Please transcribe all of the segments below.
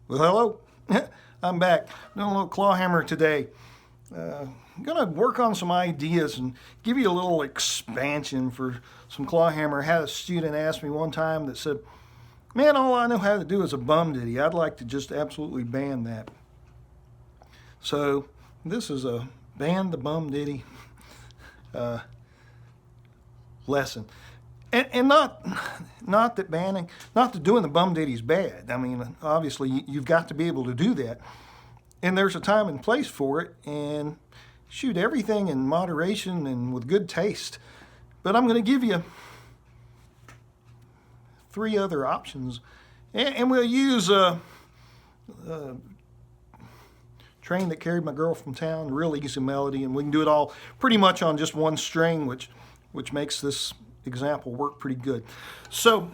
Well, hello. I'm back. Doing a little clawhammer today. I'm going to work on some ideas and give you a little expansion for some clawhammer. I had a student ask me one time that said, man, all I know how to do is a bum-ditty. I'd like to just absolutely ban that. So this is a ban the bum-ditty lesson. And not that banning, not that doing the bum-ditty is bad. I mean, obviously you've got to be able to do that. And there's a time and place for it. And shoot, everything in moderation and with good taste. But I'm going to give you 3 other options. And we'll use Train That Carried My Girl From Town, real easy melody. And we can do it all pretty much on just one string, which makes this example work pretty good. So,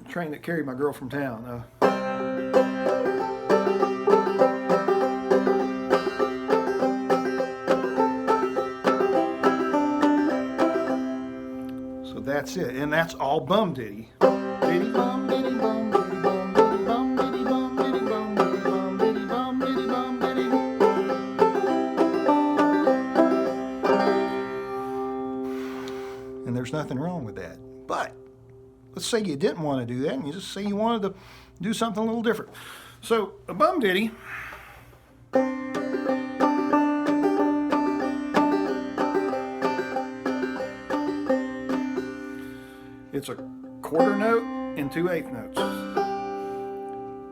Train That Carried My Girl From Town. So that's it, and that's all bum-ditty. Ditty bum, ditty bum, ditty bum, ditty bum, ditty bum, ditty bum, ditty bum, ditty bum, ditty bum, ditty. And there's nothing wrong with that. But let's say you didn't want to do that, and you just say you wanted to do something a little different. So a bum-ditty it's a quarter note and 2/8 notes.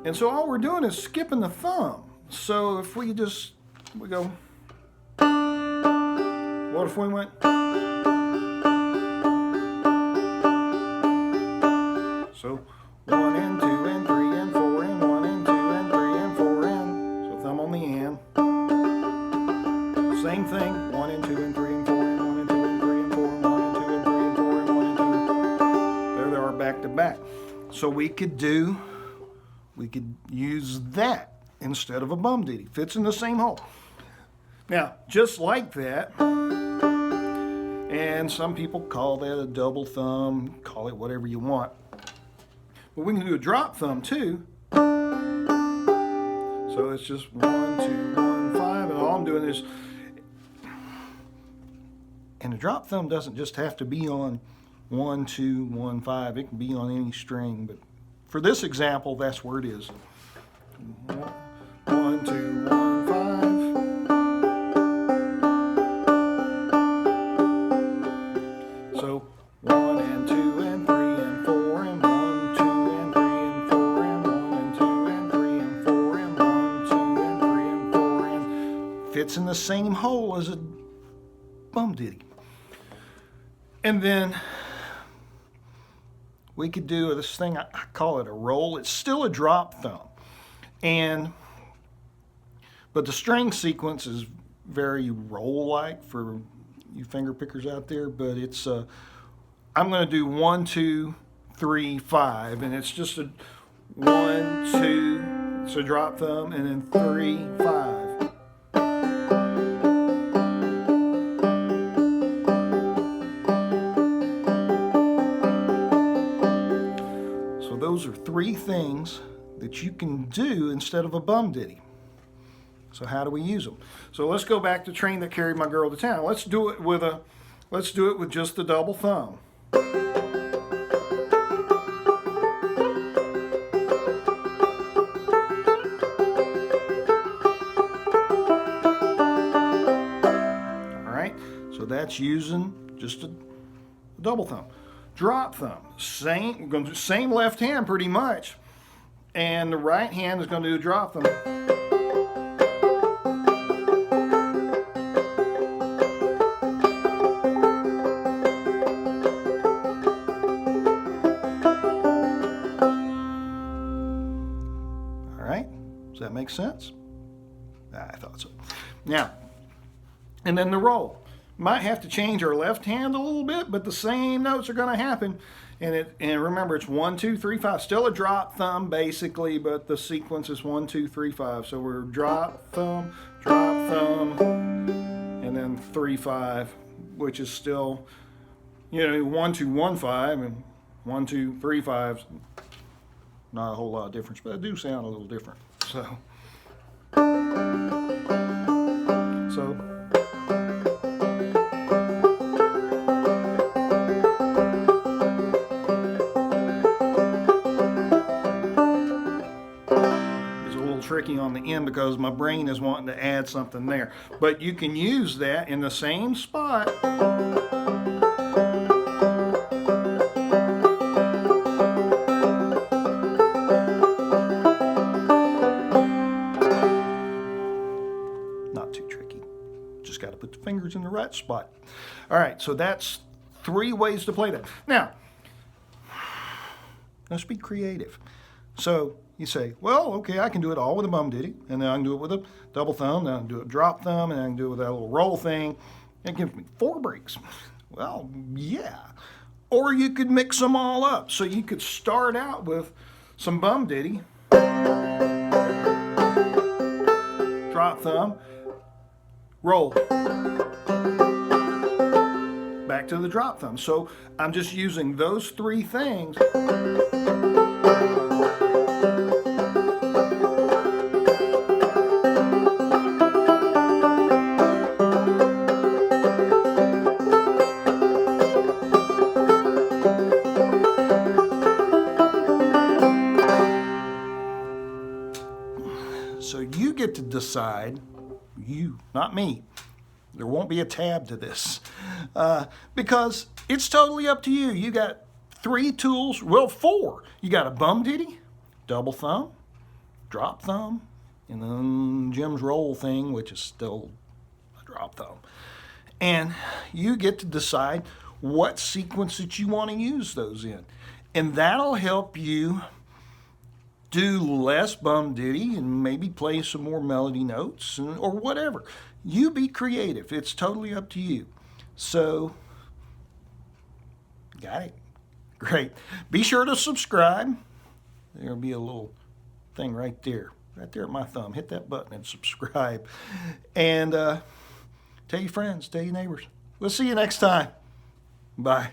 And so all we're doing is skipping the thumb. So if we go, what if we went? So 1 and 2 and 3 and 4 and 1 and 2 and 3 and 4 and, so thumb on the and. Same thing, 1 and 2 and 3 and 4 and 1 and 2 and 3 and 4 and 1 and 2 and 3 and 4 and 1 and 2. There they are back to back. So we could use that instead of a bum-ditty. Fits in the same hole. Now, just like that, and some people call that a double thumb, call it whatever you want. But we can do a drop thumb too. So it's just 1, 2, 1, 5, and all I'm doing is, and the drop thumb doesn't just have to be on 1, 2, 1, 5. It can be on any string, but for this example, that's where it is. 1, 2, 1, 5. So 1 and 2 and 3 and 4 and 1, 2 and 3 and 4 and 1 and 2 and 3 and 4 and 1, 2 and 3 and 4 and fits in the same hole as a bum-ditty. And then we could do this thing, I call it a roll. It's still a drop thumb. But the string sequence is very roll-like for you finger pickers out there, but it's I'm going to do 1, 2, 3, 5, and it's just a 1, 2, it's a drop thumb, and then 3, 5. So those are 3 things that you can do instead of a bum-ditty. So how do we use them? So let's go back to Train That Carried My Girl to Town. Let's do it with just the double thumb. All right. So that's using just a double thumb. Drop thumb. We're going to do same left hand pretty much, and the right hand is going to do a drop thumb. Does that make sense? I thought so. Now, and then the roll. Might have to change our left hand a little bit, but the same notes are going to happen. And remember, it's 1, 2, 3, 5. Still a drop thumb, basically, but the sequence is 1, 2, 3, 5. So we're drop thumb, and then 3, 5, which is still, 1, 2, 1, 5, and 1, 2, 3, 5. not a whole lot of difference, but they do sound a little different. So tricky on the end because my brain is wanting to add something there. But you can use that in the same spot. Not too tricky. Just got to put the fingers in the right spot. All right, so that's 3 ways to play that. Now, let's be creative. So you say, well, okay, I can do it all with a bum-ditty, and then I can do it with a double thumb, then I can do a drop thumb, and I can do it with that little roll thing. It gives me 4 breaks. Well, yeah. Or you could mix them all up. So you could start out with some bum-ditty, drop thumb, roll, back to the drop thumb. So I'm just using those 3 things. So you get to decide, you, not me. There won't be a tab to this because it's totally up to you. You got 3 tools, well 4. You got a bum-ditty, double thumb, drop thumb, and then Jim's roll thing, which is still a drop thumb. And you get to decide what sequence that you want to use those in. And that'll help you do less bum-ditty and maybe play some more melody notes or whatever. You be creative. It's totally up to you. So, got it? Great. Be sure to subscribe. There'll be a little thing right there at my thumb. Hit that button and subscribe. And tell your friends, tell your neighbors. We'll see you next time. Bye.